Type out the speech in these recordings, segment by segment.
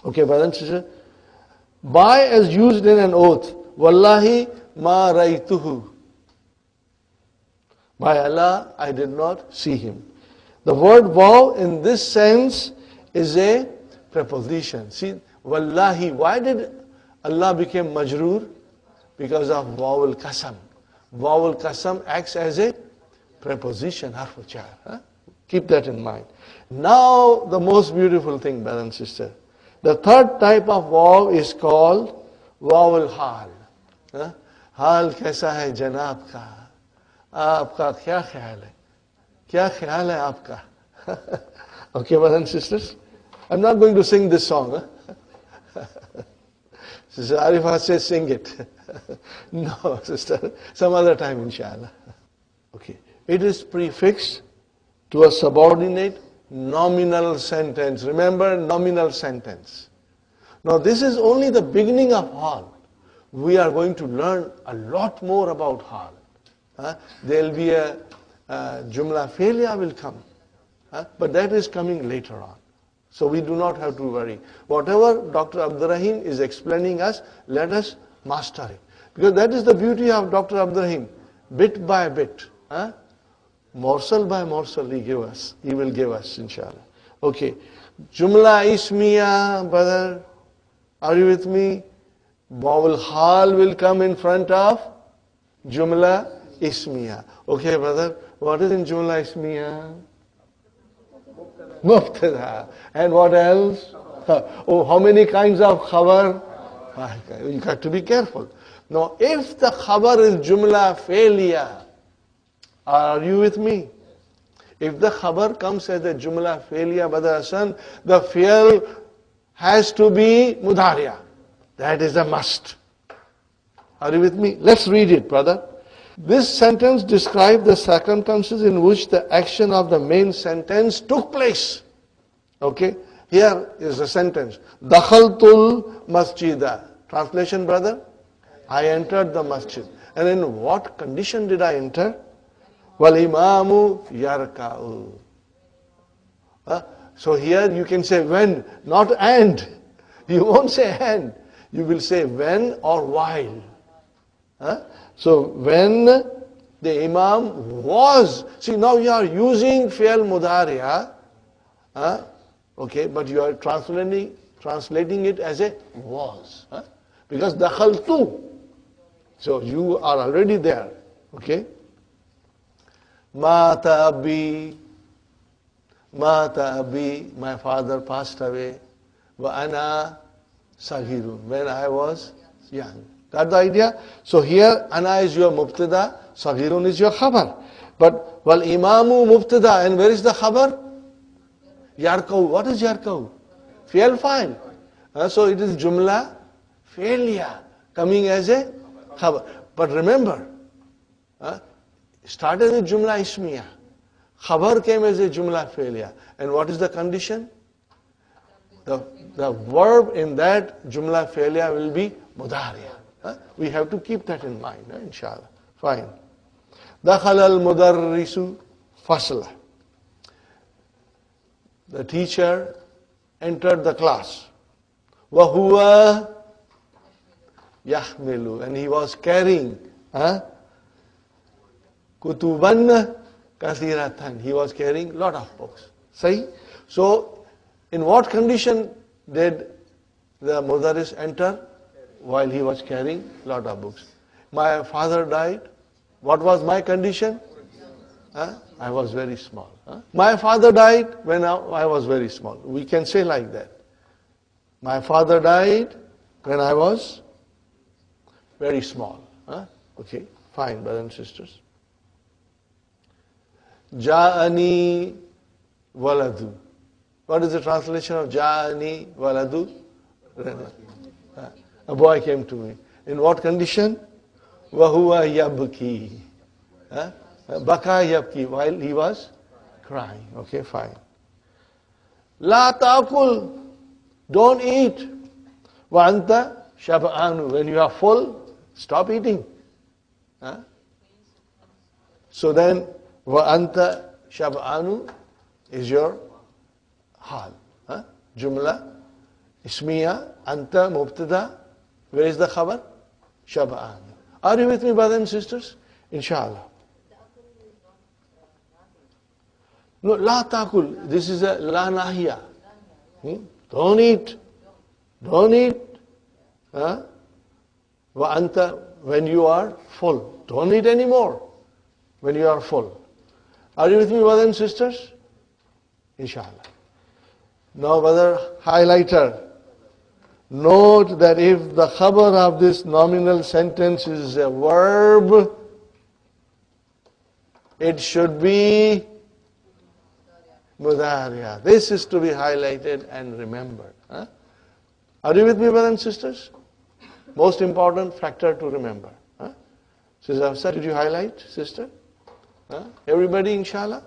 Okay, brother and sister. By as used in an oath. Wallahi ma ra'aytuhu. By Allah, I did not see him. The word waw in this sense is a preposition. See, wallahi, why did Allah become majroor? Because of waw al-qasam. Waw al-qasam acts as a preposition, harf al-jar. Huh? Keep that in mind. Now, the most beautiful thing, brother and sister. The third type of waw is called waw al-hal. Hal kaisa hai janab ka? Aapka kya khayal hai? Kya khayal hai aapka? Okay, brothers and sisters? I'm not going to sing this song. Sister Arifa says sing it. No, sister, some other time inshallah. Okay. It is prefixed to a subordinate nominal sentence. Remember, nominal sentence. Now this is only the beginning of hal. We are going to learn a lot more about hal. There will be a jumla failure will come. But that is coming later on. So we do not have to worry. Whatever Dr. Abdur Rahim is explaining us, let us master it. Because that is the beauty of Dr. Abdur Rahim. Bit by bit. Morsel by morsel he will give us, inshallah. Okay. Jumla ismiya, brother. Are you with me? Vowel hal will come in front of jumla ismiya. Okay, brother. What is in jumla ismiya? Mubtada. And what else? Oh, how many kinds of khabar? You got to be careful. Now, if the khabar is jumla failure, are you with me? If the khabar comes as a jumla failure, brother Hassan, the fi'l has to be mudariya. That is a must. Are you with me? Let's read it, brother. This sentence describes the circumstances in which the action of the main sentence took place. Okay? Here is the sentence. Dakhaltul masjida. Translation, brother? I entered the masjid. And in what condition did I enter? Wal imamu yarka'u. So here you can say when, not and. You won't say and. You will say when or while. So when the imam was, see now you are using fi'l mudariya, okay, but you are translating it as a was, because dakhaltu. So you are already there, okay. Mata abi, my father passed away. Wa ana sagirun, when I was young. Got the idea? So here, ana is your mubtada, sagirun is your khabar. But wal imamu mubtada, and where is the khabar? Yarkau. What is yarkau? Fi'l fa'il. So it is jumla failure coming as a khabar. But remember, started with jumla ismiya. Khabar came as a jumla failure. And what is the condition? The verb in that jumla failure will be mudariya. We have to keep that in mind, inshallah. Fine. Dakhala al-mudarrisu fasla. The teacher entered the class. Wa huwa yahmilu. And he was carrying kutuban kathiratan. He was carrying lot of books. See? So, in what condition did the mudarris enter? While he was carrying lot of books. My father died. What was my condition? I was very small. My father died when I was very small. We can say like that. My father died when I was very small. Okay, fine, brothers and sisters. Ja'ani waladu. What is the translation of Ja'ani waladu? A boy came to me. In what condition? Wahuwa yabki. Baka yabki, while he was crying. Okay, fine. La ta'kul. Don't eat. Wa anta shab'anu. When you are full, stop eating. So then, wa anta shab'anu is your hal. Jumla Ismiya, anta, mubtada. Where is the khabar? Shab'an. Are you with me, brothers and sisters? Inshallah. No, la takul. This is a la nahiya. Don't eat. Don't eat. Wa anta, when you are full. Don't eat anymore when you are full. Are you with me, brothers and sisters? Inshallah. Now, brother highlighter. Note that if the khabar of this nominal sentence is a verb, it should be mudariya. This is to be highlighted and remembered. Are you with me, brothers and sisters? Most important factor to remember. Sister Hafsa, did you highlight, sister? Everybody, inshallah?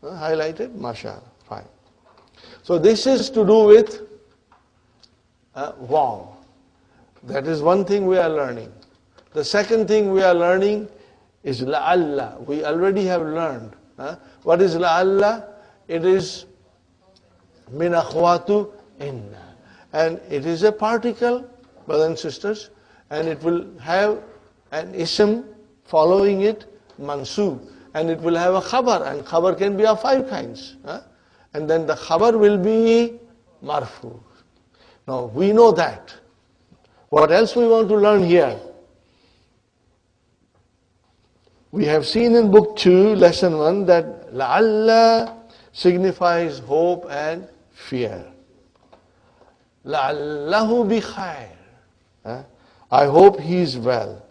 Highlighted? MashaAllah. Fine. So this is to do with wow. That is one thing we are learning. The second thing we are learning is la'alla. We already have learned. What is la'alla? It is min akhwatu inna. And it is a particle, brothers and sisters, and it will have an ism following it, mansub. And it will have a khabar, and khabar can be of 5 kinds. And then the khabar will be marfu. Now, we know that. What else we want to learn here? We have seen in book 2, lesson 1, that la'alla signifies hope and fear. La'allahu bi khair. I hope he is well.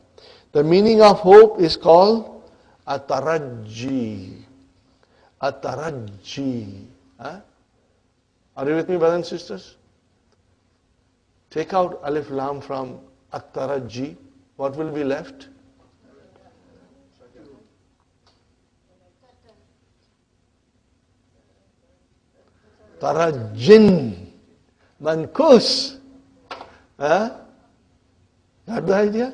The meaning of hope is called at-tarajji. At-tarajji. Are you with me, brothers and sisters? Take out alif lam from at-tarajji. What will be left? Tarajjin. Mankus. Got the idea?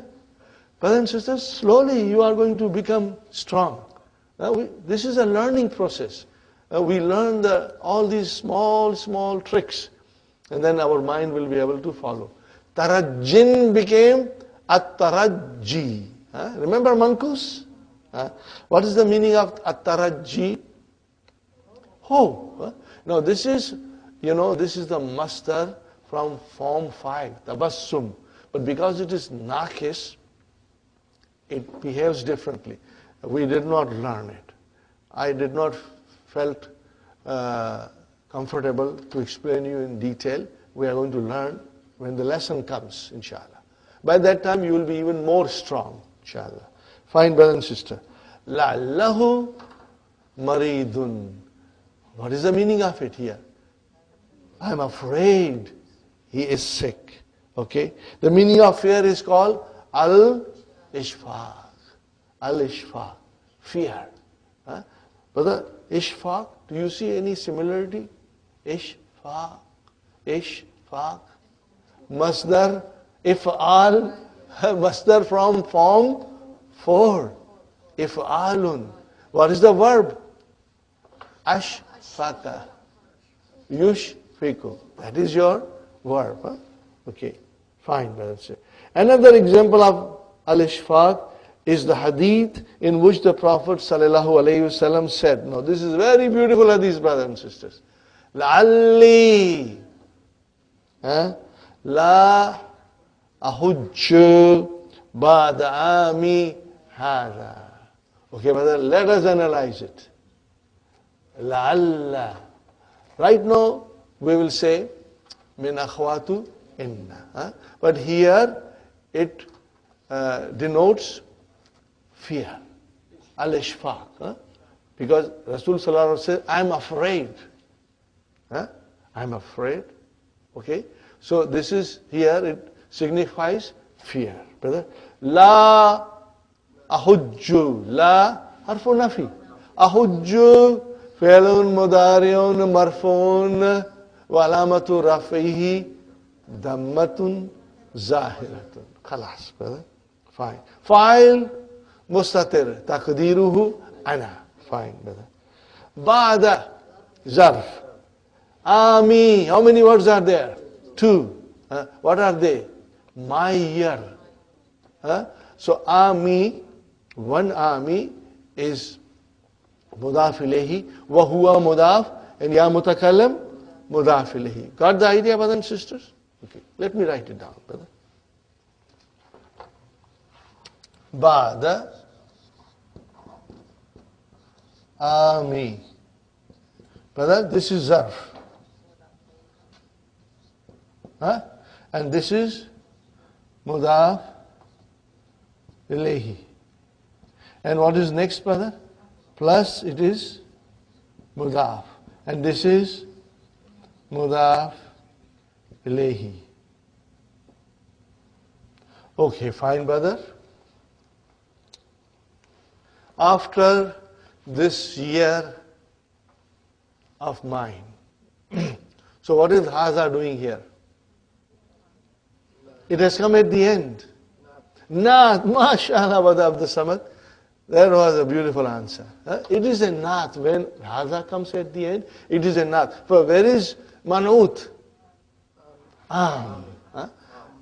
Brothers and sisters, slowly you are going to become strong. This is a learning process. We learn all these small tricks, and then our mind will be able to follow. Tarajjin became at-tarajji. Remember mankus? What is the meaning of at-tarajji? Hope. Now this is the masdar from form 5, tabassum. But because it is nakis, it behaves differently. We did not learn it. I did not felt comfortable to explain you in detail. We are going to learn when the lesson comes, inshallah. By that time you will be even more strong, inshallah. Fine, brother and sister. La'allahu maridun. What is the meaning of it here? I'm afraid he is sick. Okay? The meaning of fear is called al-ishfaq. Al-ishfaq. Fear. Brother, ishfaq, do you see any similarity? Ishfaq. Ishfaq. Masdar, if'al. Masdar from form 4. If'alun. What is the verb? Ashfaqa. Yushfiku. That is your verb. Okay. Fine, brothers. Another example of al-ishfaq is the hadith in which the Prophet ﷺ said, now this is very beautiful hadith, brothers and sisters. لَعَلِّي لَا أَحُجُّ بَعْدَ عَامِ هَذَا. Okay, brother, let us analyze it. لَعَلَّ. Right now, we will say, مِنْ أَخْوَاتُ إِنَّ. But here, it denotes fear. Al-ishfaq. Because Rasul Sallallahu Alaihi Wasallam says, I'm afraid. I'm afraid. Okay? So this is, here it signifies fear. Brother. La ahujju. La harfu nafi. Ahujju fi'lun mudari'un marfu'un wa alamatu rafihi dammatun zahiratun. Khalas, brother. Fine. Fa'il mustatir. Taqdiruhu ana. Fine, brother. Ba'da zarf. Ami. How many words are there? 2. What are they? My year. So army, one army is mudaf ilayhi, wa huwa mudaf, and ya mutakallim mudaf ilayhi. Got the idea, brothers and sisters? Okay, let me write it down, brother. Ba'da army. Brother, this is zarf. And this is mudaf ilayhi. And what is next, brother? Plus it is mudaf. And this is mudaf ilayhi. Okay, fine, brother. After this year of mine. So what is Haza doing here? It has come at the end. Naat, mashallah, brother Abdul Samad. That was a beautiful answer. It is a naat. When Haza comes at the end, it is a naat. For where is manut?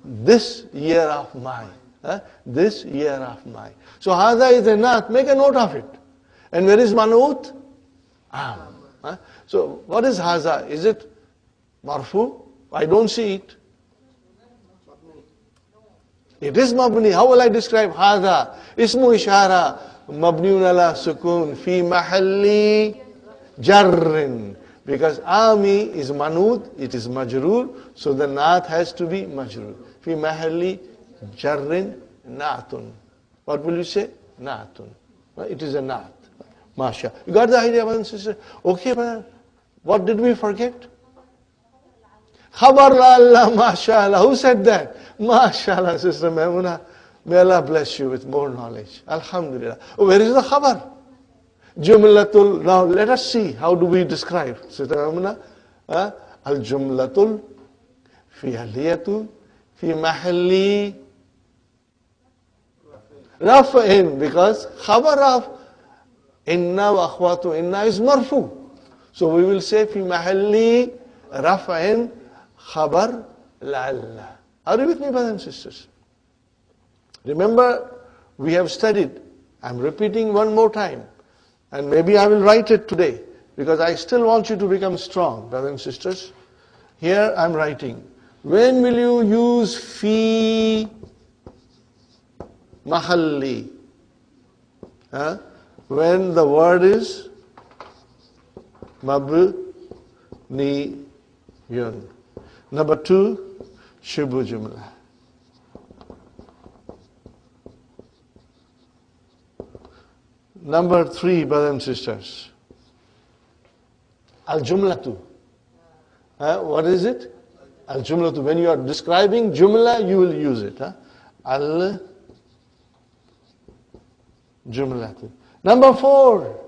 This year of mine. This year of mine. So Haza is a naat. Make a note of it. And where is manut? So what is Haza? Is it marfu? I don't see it. It is mabni. How will I describe Haza? Ismu ishara. Mabniun ala sukun. Fi mahalli jarrin. Because ami is manud. It is majroor. So the naat has to be majroor. Fi mahalli jarrin naatun. What will you say? Naatun. It is a naat. Masha. You got the idea, brothers and sisters? Okay, brother. What did we forget? Khabar la Allah, mashallah. Who said that? Mashallah, Sister Maimuna. May Allah bless you with more knowledge. Alhamdulillah. Oh, where is the khabar? Jumlatul. Now let us see. How do we describe? Sister Maimuna. Al-jumlatul fi'liyatu fi mahalli raf'in. Because khabar of inna wa akhwatu inna is marfu. So we will say fi mahalli raf'in khabar la'alla. Are you with me, brothers and sisters? Remember, we have studied. I'm repeating one more time. And maybe I will write it today. Because I still want you to become strong, brothers and sisters. Here I'm writing. When will you use fi mahalli? When the word is mabniyun. Number 2, Shubu Jumla. Number 3, brothers and sisters. Al-Jumlatu. What is it? Al-Jumlatu. When you are describing Jumla, you will use it. Al-Jumlatu. Number 4.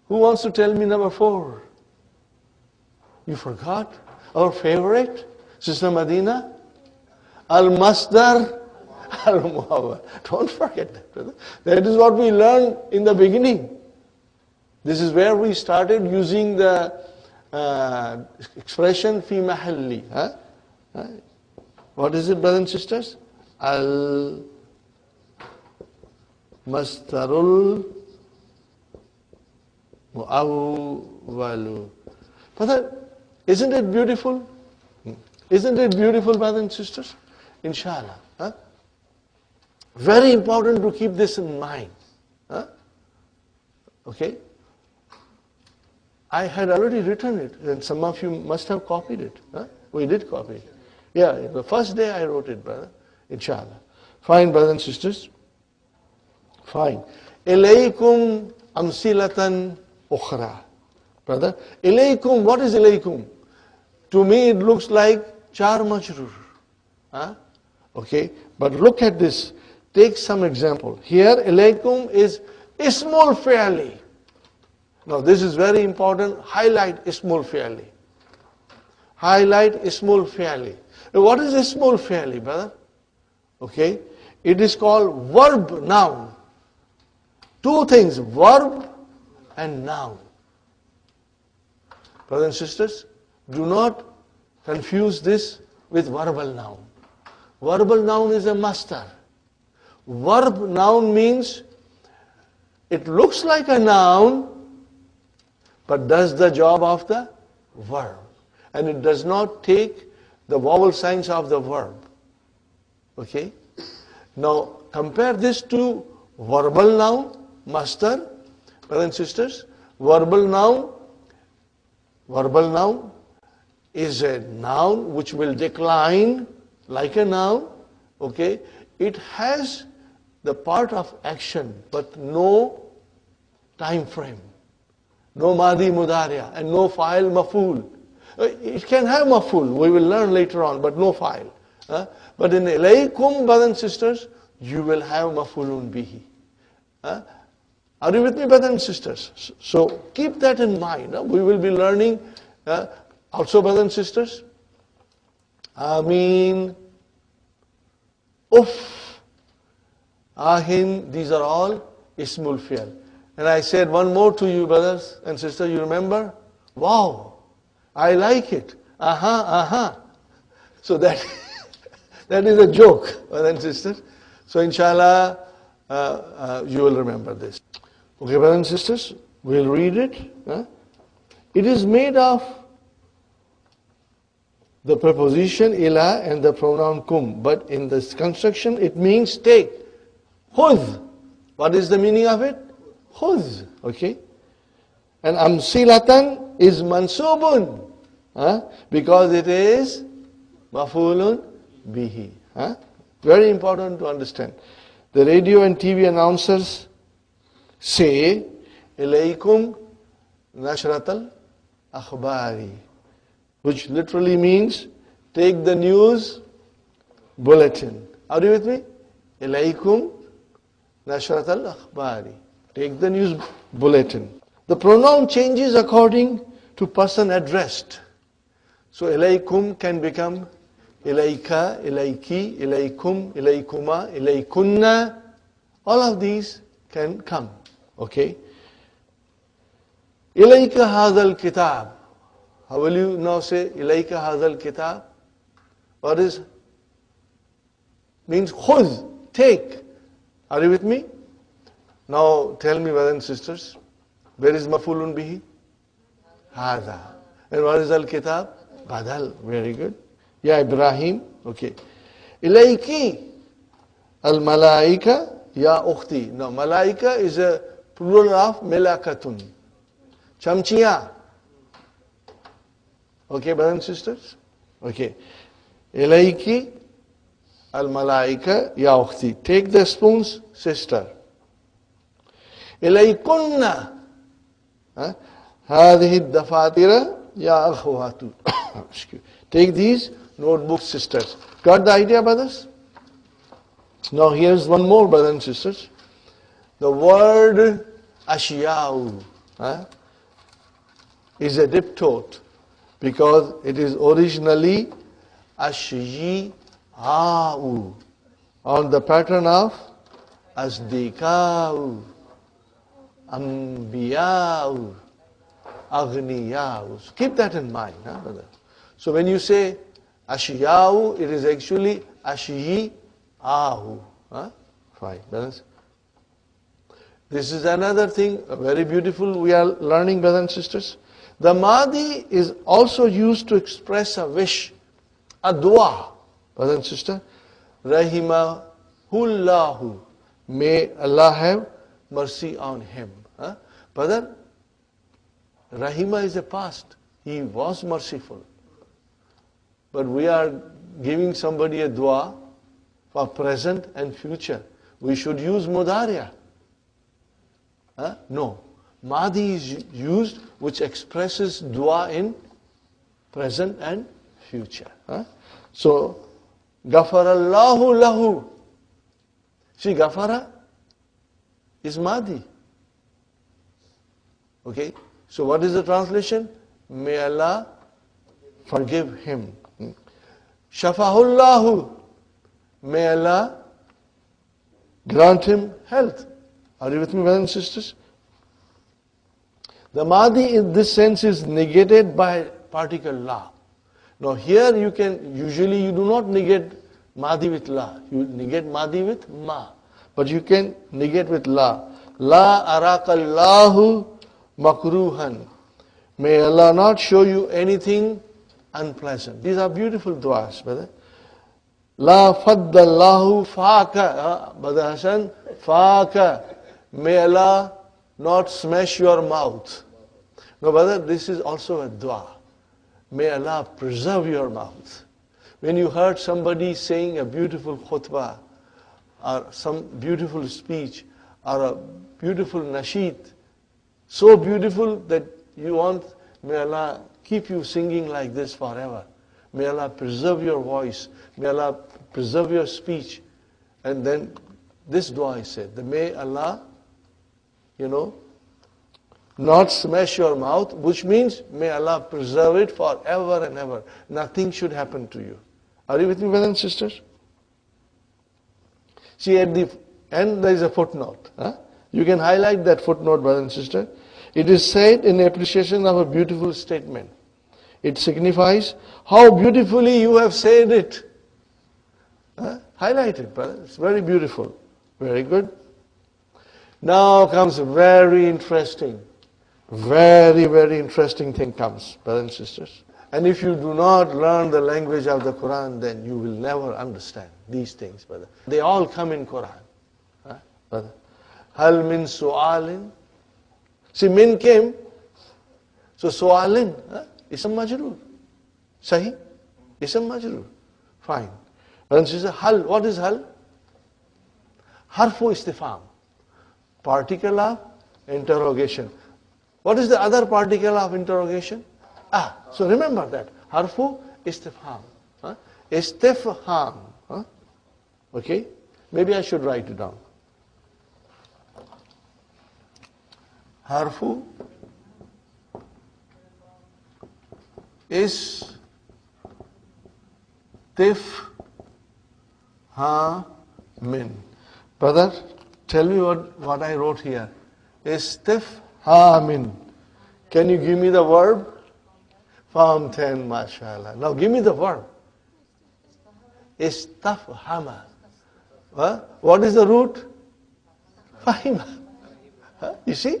Who wants to tell me number 4? You forgot? Our favorite? Sister Madina? Al-Masdar, Al-Muawwal. Don't forget that, brother. That is what we learned in the beginning. This is where we started using the expression fi mahalli. What is it, brothers and sisters? Al-Masdarul Muawwalu. Brother, isn't it beautiful? Isn't it beautiful, brothers and sisters? Inshallah. Very important to keep this in mind. Okay? I had already written it, and some of you must have copied it. We did copy it. Yeah, the first day I wrote it, brother. Inshallah. Fine, brothers and sisters. Fine. Ilaykum amsilatan ukhra. Brother, ilaykum, what is ilaykum? To me it looks like char majrur. Okay, but look at this. Take some example. Here, ilaykum is ismul fi'li. Now this is very important. Highlight ismul fi'li. Highlight ismul fi'li. What is ismul fi'li, brother? Okay, it is called verb noun. Two things, verb and noun. Brothers and sisters, do not confuse this with verbal noun. Verbal noun is a master. Verb noun means it looks like a noun, but does the job of the verb. And it does not take the vowel signs of the verb. Okay? Now, compare this to verbal noun, master, brothers and sisters. Verbal noun is a noun which will decline like a noun. Okay? It has the part of action, but no time frame. No madi mudariya and no fa'il maf'ul. It can have maf'ul, we will learn later on, but no fa'il. But in ilaykum, brothers and sisters, you will have maf'ulun bihi. Are you with me, brothers and sisters? So keep that in mind. We will be learning also, brothers and sisters. Ameen, uff, ahin, these are all ismul fi'l. And I said one more to you, brothers and sisters, you remember? Wow, I like it. Aha. So that is a joke, brothers and sisters. So inshallah, you will remember this. Okay, brothers and sisters, we'll read it. It is made of the preposition ila and the pronoun kum, but in this construction it means take. Khudh. What is the meaning of it? Khudh. Okay. And amsilatan is mansubun, because it is maf'ulun bihi. Very important to understand. The radio and TV announcers say, ilaykum nashratal akhbari, which literally means take the news bulletin. Are you with me? Ilaykum nashratal akhbari, take the news bulletin. The pronoun changes according to person addressed. So ilaykum can become ilayka, ilayki, ilaykum, ilaykuma, ilaykunna. All of these can come. Okay? Ilayka hadhal kitab. How will you now say ilayka hadhal kitab? What is? Means khudh, take. Are you with me? Now tell me, brothers and sisters, where is maf'ulun bihi? Hadha. And what is al-kitab? Badal. Very good. Ya Ibrahim. Okay. Ilayki al-malaika ya ukhti. Now malaika is a plural of melakatun. Chamchiya. Okay, brothers and sisters? Okay. Ilayki al-malaika ya ukhti. Take the spoons, sister. Ilaykunna hadhihi ad-dafatira ya akhwatu. Take these notebooks, sisters. Got the idea, brothers? Now here's one more, brothers and sisters. The word ashiyau is a diptote because it is originally ashiyau on the pattern of asdikau, ambiyau, aghniyau. So keep that in mind, brother. So when you say ashiyau, it is actually ashiyau. Fine, brothers. This is another thing, very beautiful, we are learning, brothers and sisters. The Madi is also used to express a wish, a dua, brothers and sisters. Rahimahullahu, may Allah have mercy on him. Brother, Rahima is a past, he was merciful. But we are giving somebody a dua for present and future. We should use mudariya. No. Madi is used which expresses dua in present and future. So, Ghafarallahu lahu. See, Ghafara is Madi. Okay? So what is the translation? May Allah forgive him. Shafahullahu. May Allah grant him health. Are you with me, brothers and sisters? The Madi in this sense is negated by particle la. Now here usually you do not negate Madi with La. You negate Madi with Ma. But you can negate with La. La arakallahu makruhan. May Allah not show you anything unpleasant. These are beautiful du'as, brother. La faddallahu faka. Brother Hassan, faka. May Allah not smash your mouth. No, brother, this is also a dua. May Allah preserve your mouth. When you heard somebody saying a beautiful khutbah, or some beautiful speech, or a beautiful nasheed, so beautiful that you want, may Allah keep you singing like this forever. May Allah preserve your voice. May Allah preserve your speech. And then this dua is said, that may Allah, not smash your mouth, which means may Allah preserve it forever and ever. Nothing should happen to you. Are you with me, brothers and sisters? See, at the end there is a footnote. You can highlight that footnote, brothers and sisters. It is said in appreciation of a beautiful statement. It signifies how beautifully you have said it. Highlight it, brother. It's very beautiful. Very good. Now comes very interesting. Very, very interesting thing comes, brothers and sisters. And if you do not learn the language of the Quran, then you will never understand these things, brother. They all come in Quran. Brother. Hal min su'alin. See, min came. So su'alin, ism majroor. Sahi? Ism majroor. Fine. Brothers and sisters, hal, what is hal? Harfu istifham. Particle of interrogation. What is the other particle of interrogation? So remember that. Harfu istifham. Istifham. Okay? Maybe I should write it down. Harfu istifhamin. Brother, tell me what I wrote here. Istifhamin. Can you give me the verb? Form 10, mashallah. Now give me the verb. Istafhama. What is the root? Fahima. You see?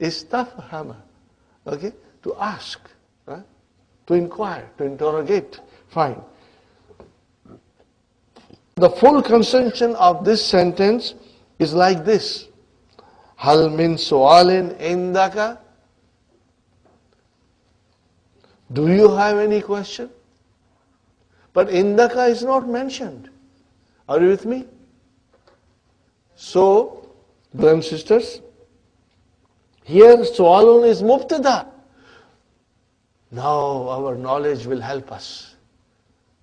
Istafhama. Okay? To ask. To inquire. To interrogate. Fine. The full construction of this sentence is like this. Hal min su'alin indaka? Do you have any question? But indaka is not mentioned. Are you with me? So, brothers and sisters, here su'alun is mubtada. Now our knowledge will help us.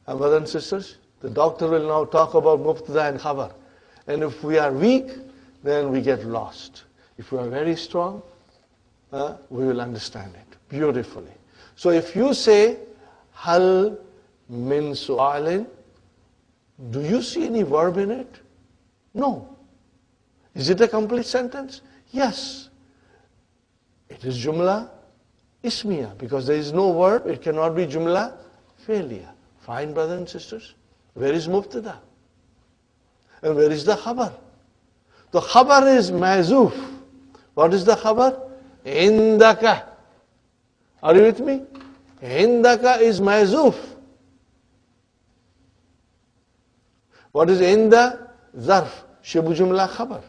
And brothers and sisters, the doctor will now talk about mubtada and khabar. And if we are weak, then we get lost. If we are very strong, we will understand it beautifully. So if you say, hal min su'alin, do you see any verb in it? No. Is it a complete sentence? Yes. It is jumla ismiya. Because there is no verb, it cannot be jumla failure. Fine, brothers and sisters. Where is mubtada? And where is the khabar? The khabar is mazuf. What is the khabar? Indaka. Are you with me? Indaka is mazuf. What is inda? Zarf. Shibu jumla khabar.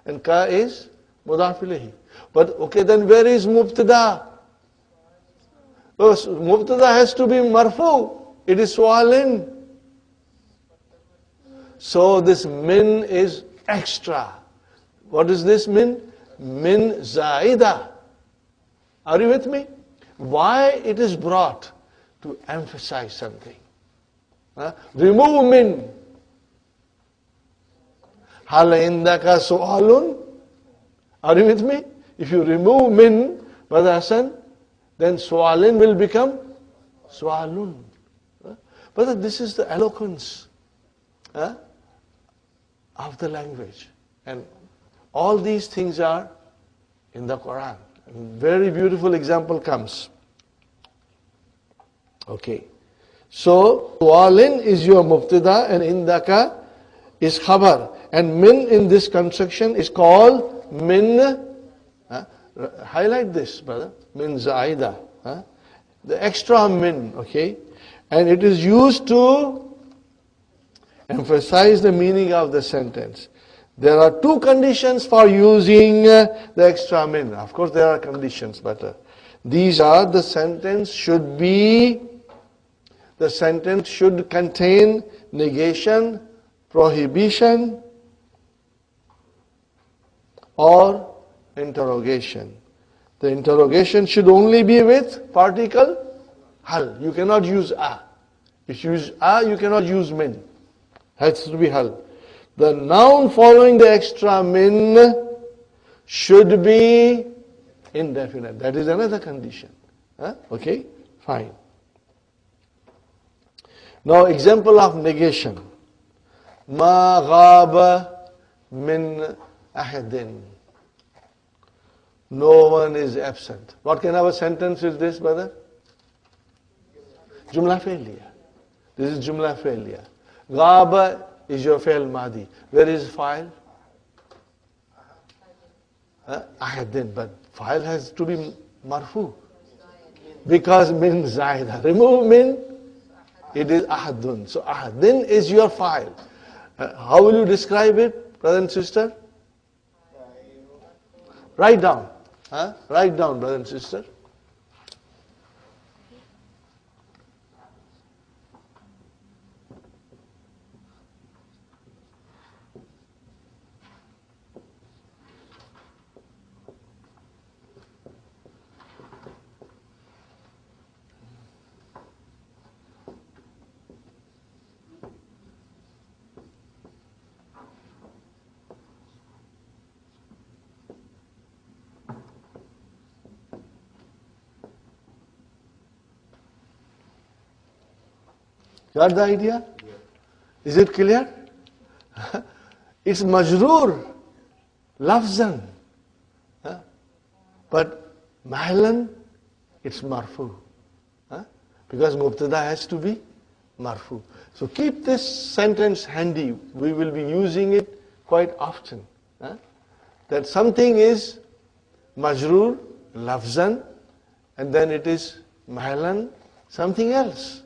And ka is mudaf ilayhi. But okay, then where is mubtada? Mubtada has to be marfu. It is su'alin. So this min is extra. What is this min? Min zaida. Are you with me? Why it is brought? To emphasize something. Remove min. Hal indaka su'alun. Are you with me? If you remove min, Brother Hassan, then su'alin will become su'alun. Brother, this is the eloquence of the language. And all these things are in the Quran. A very beautiful example comes. Okay. So, walin is your mubtada and indaka is khabar. And min in this construction is called min. Highlight this, brother. Min zaida. The extra min, okay? And it is used to emphasize the meaning of the sentence. There are two conditions for using the extra min. Of course, there are conditions, but these are the sentence should contain negation, prohibition, or interrogation. The interrogation should only be with particle hal. You cannot use a. If you use a, you cannot use min. Has to be hal. The noun following the extra min should be indefinite. That is another condition. Okay? Fine. Now, example of negation. Ma ghaba min ahadin. No one is absent. What kind of a sentence is this, brother? Jumla fi'liya. This is Jumla fi'liya. Ghaba is your fi'l madi. Where is fa'il? Ahadin. But fa'il has to be marfu. Because min zaida. Remove min, it is ahadun. So ahadin is your fa'il. How will you describe it, brother and sister? Write down. Write down, brother and sister. Got the idea? Is it clear? It's majroor, lafzan. But mahlan, it's marfu. Because mubtada has to be marfu. So keep this sentence handy. We will be using it quite often. That something is majroor, lafzan, and then it is mahlan, something else.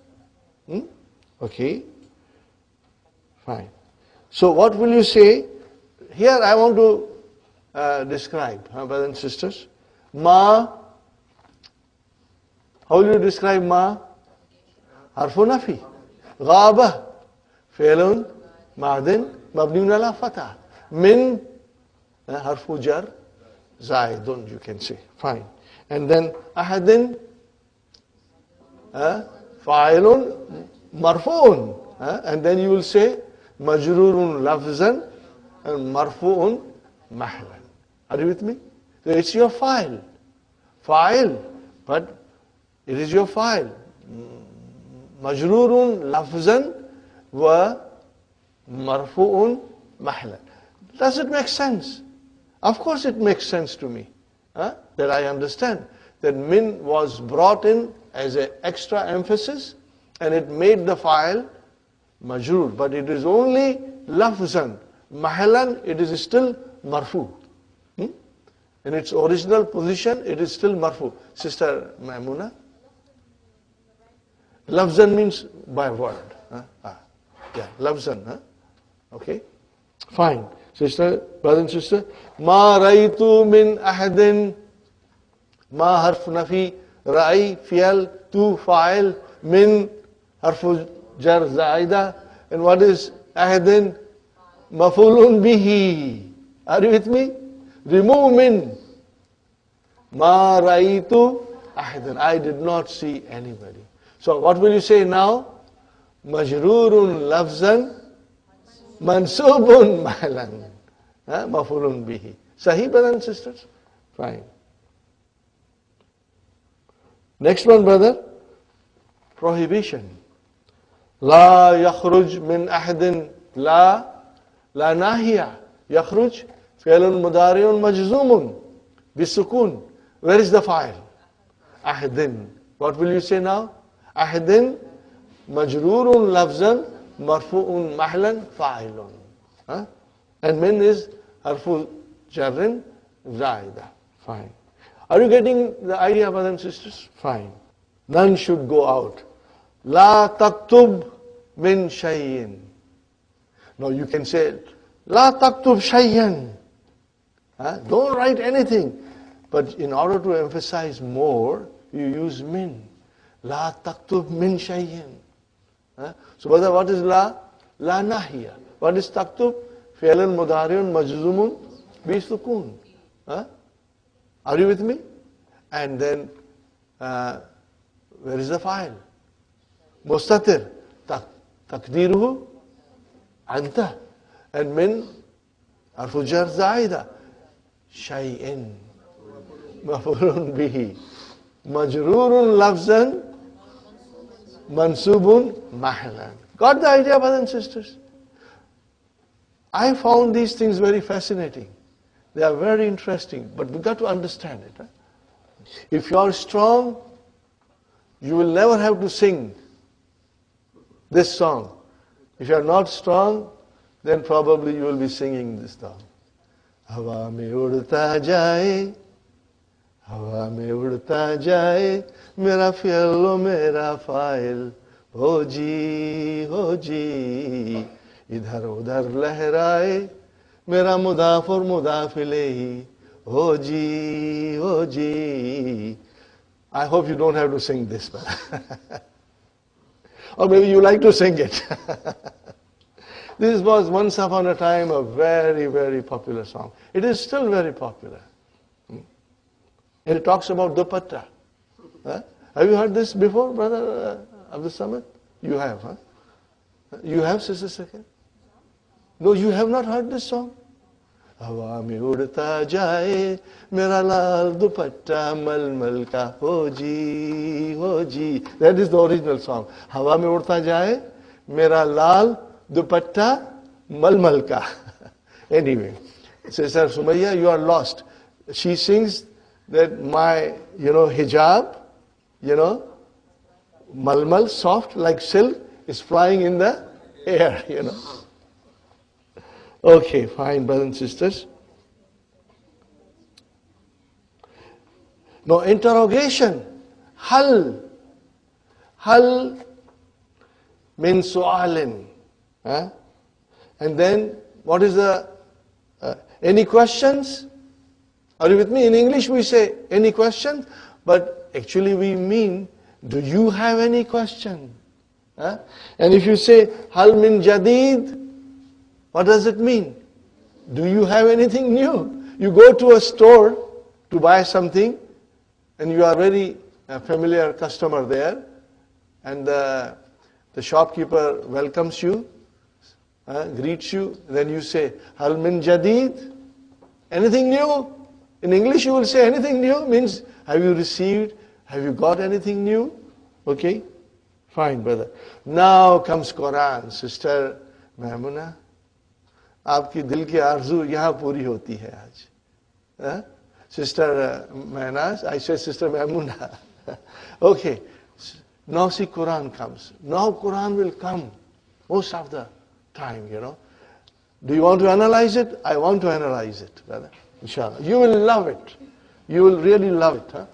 Okay, fine. So what will you say? Here I want to describe, brothers and sisters. Ma, how will you describe ma? Harfu nafi. Ghaba, fi'lun, ma'din, mabniun ala fatah. Min, harfu jar, zaidun, you can say. Fine. And then ahadin, fa'ilun, marfu'un, and then you will say majrurun lafzan and marfu'un mahlan. Are you with me? So it's your file, but it is your file. Majrurun lafzan wa marfu'un mahlan. Does it make sense? Of course it makes sense to me. That I understand that min was brought in as an extra emphasis, and it made the file majroor, but it is only lafzan. Mahalan, it is still marfu. In its original position, it is still marfu. Sister Maimuna? Lafzan means by word. Yeah, lafzan. Okay? Fine. Sister, brother and sister. Ma raitu min ahadin. Ma harf nafi. Ra'i, fi'al, tu, fa'il, min, harfu jar zaida, and what is ahadin? Mafulun bihi. Are you with me? Remove min. Ma raitu ahadin. I did not see anybody. So what will you say now? Majrurun lafzan, mansubun mahlan. Mafulun bihi. Sahih, brothers and sisters? Fine. Next one, brother. Prohibition. La yakhruj min ahadin. La nahiya. Yakhruj. Fi'lun mudari'un majzumun. Bisukun. Where is the file? Ahadin. What will you say now? ahdin majrurun lafzan marfu'un mahlan fa'ilun. And min is harfu jarrin zaida. Fine. Are you getting the idea, brothers and sisters? Fine. None should go out. La taktub min shay'in. Now you can say, La taktub shay'an. Don't write anything. But in order to emphasize more, you use min. La taktub min shay'in. So brother, what is la? La nahiya. What is taktub? Fi'lun mudari'un majzumun bi sukun. Are you with me? And then, where is the file? Mustatir. Takdiruhu anta. And min harfu jar zaida. Shay'in. Maf'ulun bihi. Majrurun lafzan. Mansubun mahlan. Got the idea, brothers and sisters? I found these things very fascinating. They are very interesting, but we've got to understand it. If you are strong, you will never have to sing this song. If you are not strong, then probably you will be singing this song. Hawa mein udta jaye, hawa mein udta jaye, mera fi'l o mera fa'il, ho ji, idhar udhar lehraye, mera mudaf aur mudaf ilayhi, ho ji. I hope you don't have to sing this, but or maybe you like to sing it. This was once upon a time a very, very popular song. It is still very popular. And it talks about dupatta. Have you heard this before, brother Abdul Samad? You have, huh? You have, Sister Sakir? No, you have not heard this song? हवा में उड़ता जाए मेरा लाल दुपट्टा मलमल का हो जी. That is the original song. हवा में उड़ता जाए मेरा लाल दुपट्टा मलमल का. Anyway, Sister Sumayya, you are lost. She sings that my, hijab, malmal, soft like silk, is flying in the air, Okay, fine, brothers and sisters. Now, interrogation. Hal min su'alin. And then, what is the, any questions? Are you with me? In English we say, any questions? But actually we mean, do you have any question? And if you say, hal min jadid, what does it mean? Do you have anything new? You go to a store to buy something, and you are very familiar customer there, and the shopkeeper welcomes you, greets you, then you say, hal min jadid? Anything new? In English you will say anything new, means have you received, have you got anything new? Okay? Fine, brother. Now comes Quran. Sister Maimuna, आपकी दिल की आरज़ू यहाँ पूरी होती है आज. Sister Manas, I say Sister Maimuna. Okay, now see Quran comes. Now Quran will come most of the time, Do you want to analyze it? I want to analyze it, brother. Inshallah. You will love it. You will really love it.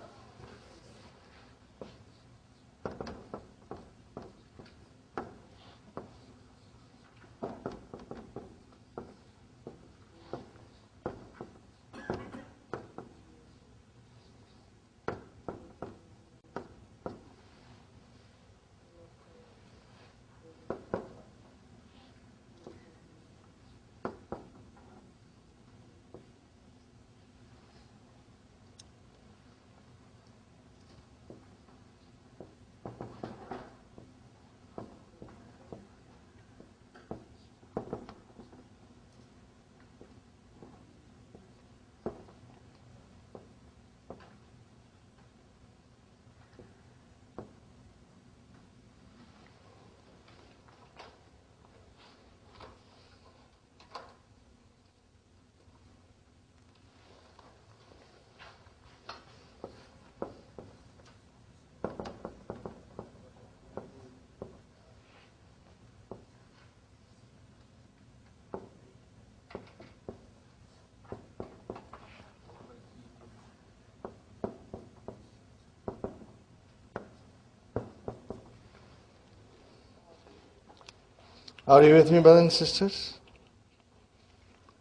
Are you with me, brothers and sisters?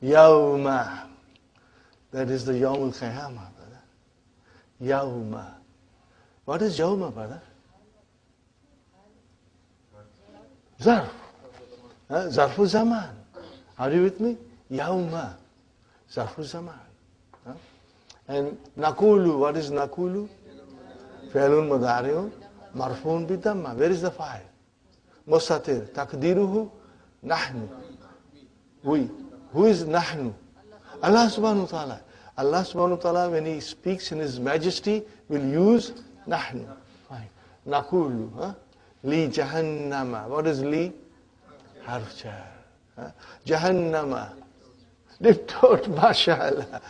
Yawma. That is the Yawmul Qiyamah, brother. Yawma. What is Yawma, brother? Zarf. Zarfu Zaman. Are you with me? Yawma. Zarfu Zaman. And Nakulu. What is Nakulu? Fi'lun mudari'un marfu'un bidamma. Where is the fa'il? Mustatir. Taqdiruhu nahnu. We. Who is nahnu? Allah subhanahu wa ta'ala. Allah subhanahu wa ta'ala, when He speaks in His majesty, will use nahnu. Fine. Nakulu. Li jahannama. What is li? Harf jar. Jahannama. Diptot, mashallah.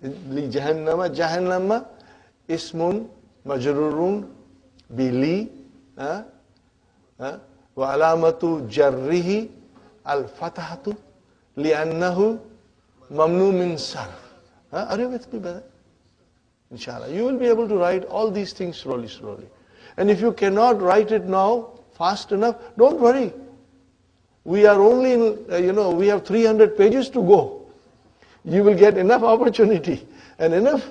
Li jahannama. Jahannama. Ismun majrurun bili. Wa alamatu jarrihi al-fatahatu li'annahu mamnu min sarf. Are you with me, brother? Inshallah. You will be able to write all these things slowly. And if you cannot write it now fast enough, don't worry. We are only in, we have 300 pages to go. You will get enough opportunity and enough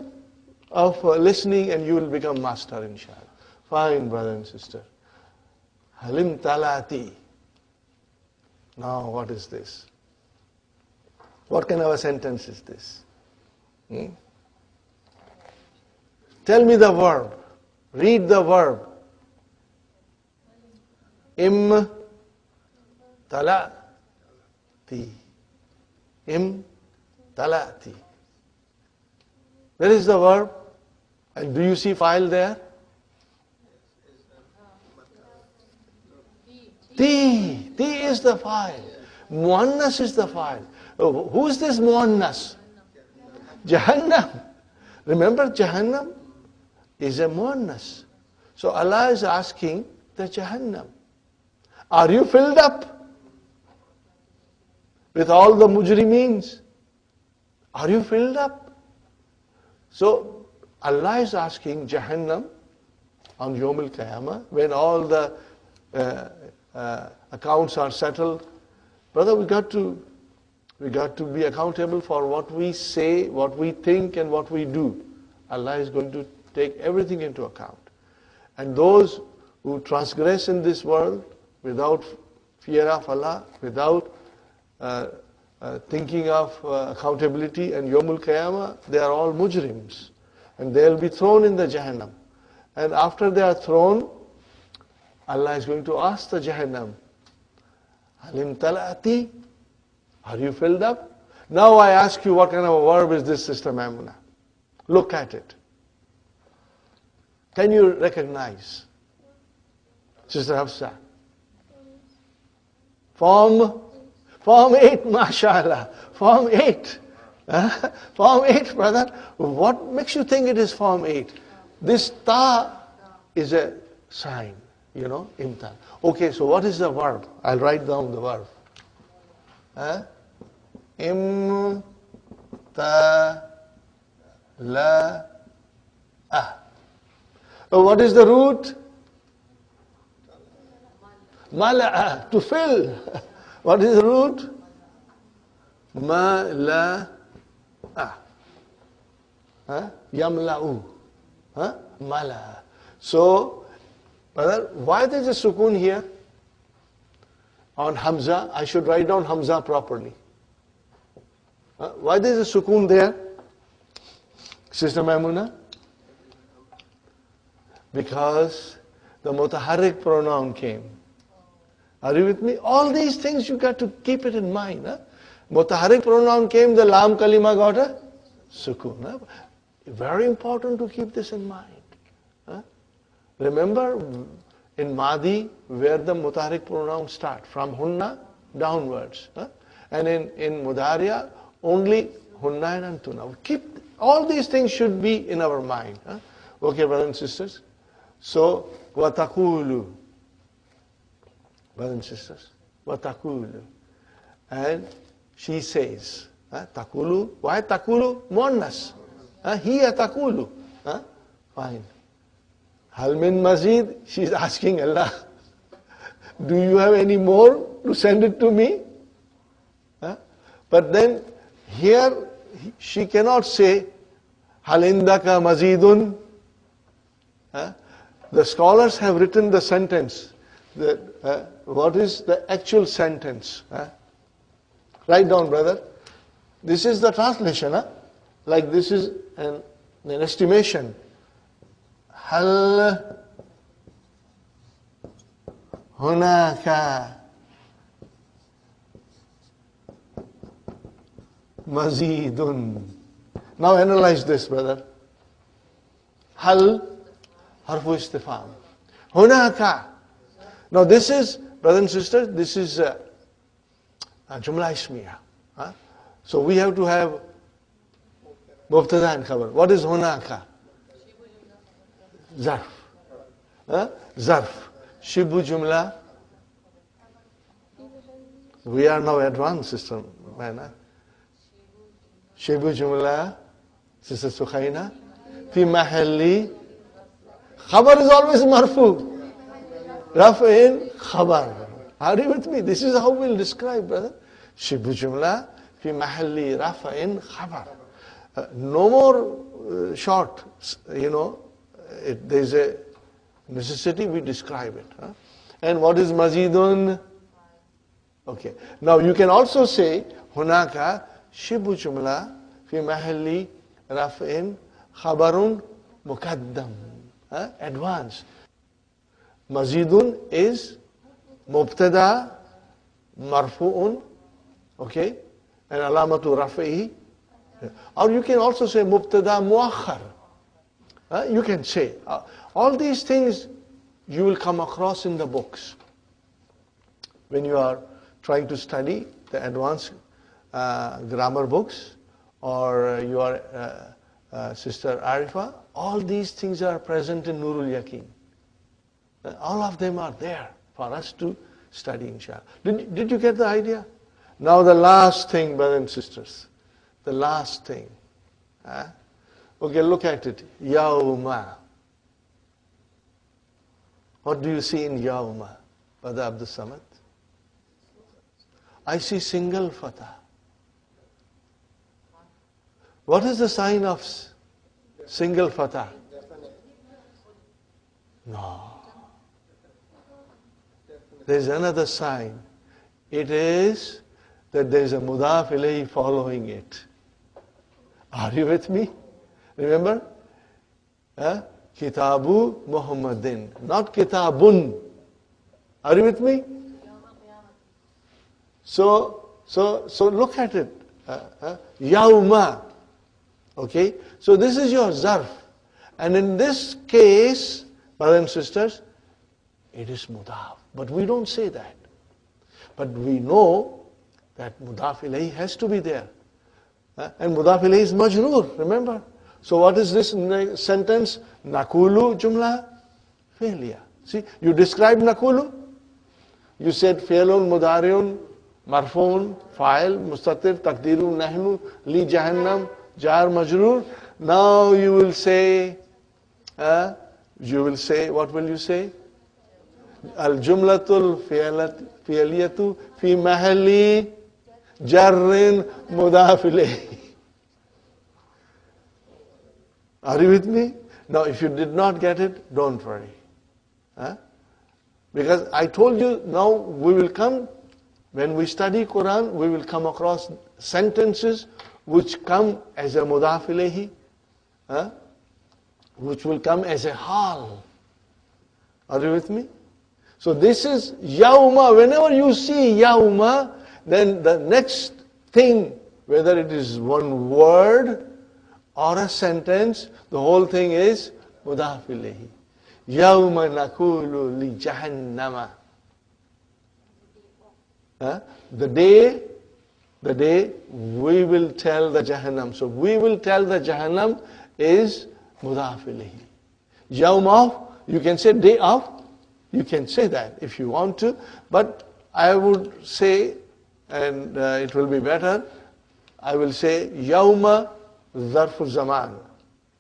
of listening and you will become master, inshallah. Fine, brother and sister. Halim talati. Now what is this? What kind of a sentence is this? Tell me the verb. Read the verb. Im talati. Im talati. Where is the verb? And do you see file there? Ti. Ti is the file. Muannas is the file. Who is this Muannas? Jahannam. Remember, Jahannam is a Muannas. So Allah is asking the Jahannam, are you filled up with all the mujrimeens? Are you filled up? So Allah is asking Jahannam on Yawm al-Qiyamah, when all the accounts are settled. Brother, we got to be accountable for what we say, what we think, and what we do. Allah is going to take everything into account. And those who transgress in this world without fear of Allah, without thinking of accountability and Yawmul Qiyamah, they are all mujrims. And they'll be thrown in the Jahannam. And after they are thrown, Allah is going to ask the Jahannam, Halim talati? Are you filled up? Now I ask you, what kind of a verb is this, Sister Maimuna? Look at it. Can you recognize? Sister Hafsa. Form 8, mashallah. Form 8. Form 8, brother. What makes you think it is Form 8? This ta is a sign, imta. Okay, so what is the verb? I'll write down the verb. Im ta la ah. What is the root? Mala'a, to fill. What is the root? Mala'a. Yamla'u. Mala'a. So, brother, why there is a sukoon here? On Hamza, I should write down Hamza properly. Why there is a sukoon there? Sister Maimuna? Because the mutaharrik pronoun came. Are you with me? All these things you got to keep it in mind. Mutaharrik pronoun came, the lam kalima got a sukoon. Very important to keep this in mind. Remember in Madi where the mutaharrik pronoun start, from hunna downwards. And in Mudariya only hunna and antuna. Keep all these things should be in our mind. Okay, brothers and sisters. So, وَتَقُولُ, brothers and sisters, وَتَقُولُ. And she says, تَقُولُ, why تَقُولُ? Muannas. Hiya تَقُولُ. Fine. Hal min mazid? She's asking Allah. Do you have any more to send it to me? But then here she cannot say, Hal indaka mazidun. The scholars have written the sentence. What is the actual sentence? Write down, brother. This is the translation. Like this is an estimation. Hal hunaka mazidun. Now analyze this, brother. Hal harfu istifham. Hunaka. Now this is, brothers and sisters, this is jumla ismiya. So we have to have mubtada and khabar. What is hunaka? Zarf. Zarf. Shibu jumla. We are now advanced, sister Mana. Shibu jumla, sister Sukhaina. Fi mahalli. Khabar is always marfu. Raf'in khabar. Are you with me? This is how we'll describe, brother. Shibu jumla fi mahalli raf'in khabar. No more short, there is a necessity, we describe it. And what is mazidun? Okay. Now you can also say, hunaka shibu jumla fi mahalli raf'in khabarun mukaddam. Advance. Mazidun is mubtada marfu'un, okay, and alamatu raf'ihi. Or you can also say mubtada muakhar. You can say. All these things you will come across in the books. When you are trying to study the advanced grammar books, or your sister Arifa, all these things are present in Nurul Yaqeen. All of them are there for us to study, inshallah. Did you get the idea? Now the last thing, brothers and sisters. The last thing. Okay, look at it. Yawma. What do you see in Yawma, Brother Abdul Samad? I see single fatah. What is the sign of single fatah? No. There is another sign. It is that there is a mudaf ilayhi following it. Are you with me? Remember? Kitabu Muhammadin, not kitabun. Are you with me? So look at it. Yawma. Okay? So this is your zarf. And in this case, brothers and sisters, it is mudaf. But we don't say that. But we know that mudaf ilayhi has to be there. And mudaf ilayhi is majroor, remember? So what is this sentence? Nakulu jumla fi'liya. See, you described nakulu. You said fi'lun mudariun marfuun fa'il mustatir taqdiru nahnu li jahannam jar majroor. Now you will say, what will you say? Al jumlatul fi'liyatu fi mahalli jarrin mudaf ilayhi. Are you with me? Now, if you did not get it, don't worry. Because I told you, now we will come, when we study Quran, we will come across sentences which come as a mudaf ilayhi, which will come as a hal. Are you with me? So this is yawma. Whenever you see yawma, then the next thing, whether it is one word or a sentence, the whole thing is mudaf ilayhi. Yawma nakulu li jahannama. The day we will tell the Jahannam. So we will tell the Jahannam is mudaf ilayhi. Yawm of, you can say day of, you can say that if you want to, but I would say, and it will be better, I will say yawma zarfu zaman.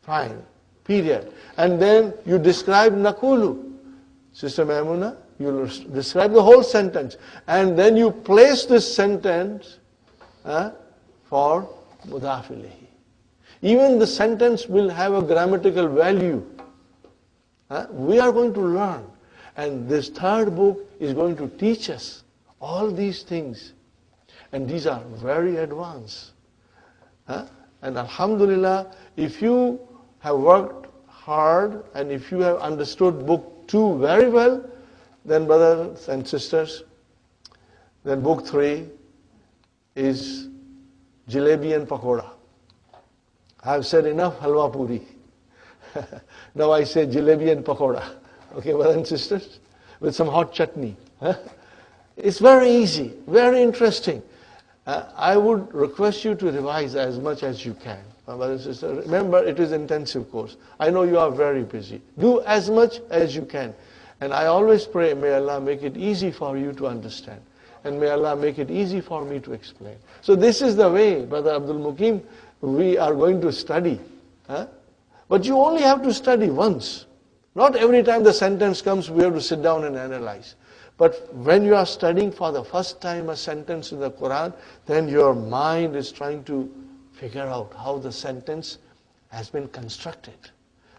Fine. Period. And then you describe nakulu. Sister Maimuna, you'll describe the whole sentence. And then you place this sentence for mudaf ilayhi. Even the sentence will have a grammatical value. We are going to learn. And this third book is going to teach us all these things. And these are very advanced. And alhamdulillah, if you have worked hard and if you have understood book 2 very well, then brothers and sisters, then book 3 is jalebi and pakoda. I have said enough halwa puri. Now I say jalebi and pakoda. Okay, brothers and sisters? With some hot chutney. It's very easy, very interesting. I would request you to revise as much as you can. My brothers and sisters, remember it is intensive course. I know you are very busy. Do as much as you can. And I always pray, may Allah make it easy for you to understand. And may Allah make it easy for me to explain. So this is the way, Brother Abdul Mukim, we are going to study. But you only have to study once. Not every time the sentence comes, we have to sit down and analyze. But when you are studying for the first time a sentence in the Quran, then your mind is trying to figure out how the sentence has been constructed.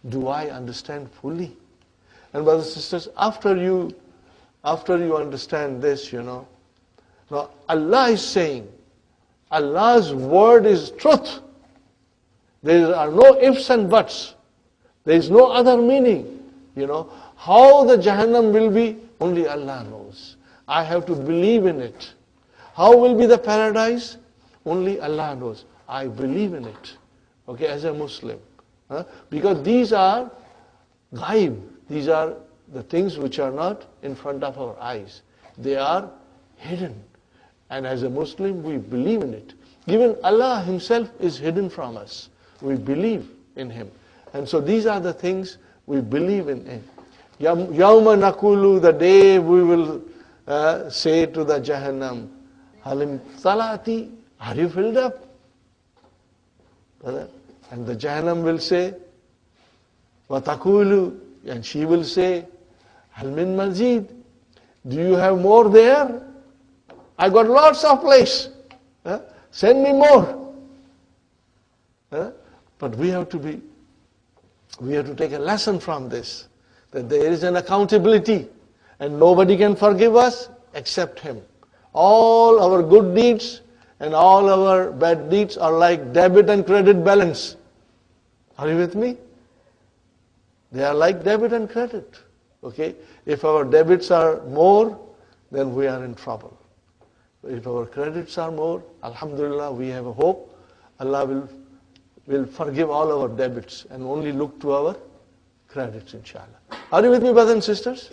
Do I understand fully? And brothers and sisters, after you understand this, now Allah is saying, Allah's word is truth. There are no ifs and buts. There is no other meaning. How the Jahannam will be, only Allah knows. I have to believe in it. How will be the paradise? Only Allah knows. I believe in it. Okay, as a Muslim. Because these are ghaib. These are the things which are not in front of our eyes. They are hidden. And as a Muslim, we believe in it. Even Allah Himself is hidden from us. We believe in Him. And so these are the things we believe in. Yawma nakulu, the day we will say to the Jahannam, Halim talati, are you filled up? And the Jahannam will say, Watakulu, and she will say, Hal min mazid, do you have more there? I got lots of place. Send me more. But we have to take a lesson from this, that there is an accountability and nobody can forgive us except Him. All our good deeds and all our bad deeds are like debit and credit balance. Are you with me? They are like debit and credit. Okay? If our debits are more, then we are in trouble. If our credits are more, alhamdulillah, we have a hope. Allah will forgive all our debits and only look to our credits, inshallah. Are you with me, brothers and sisters?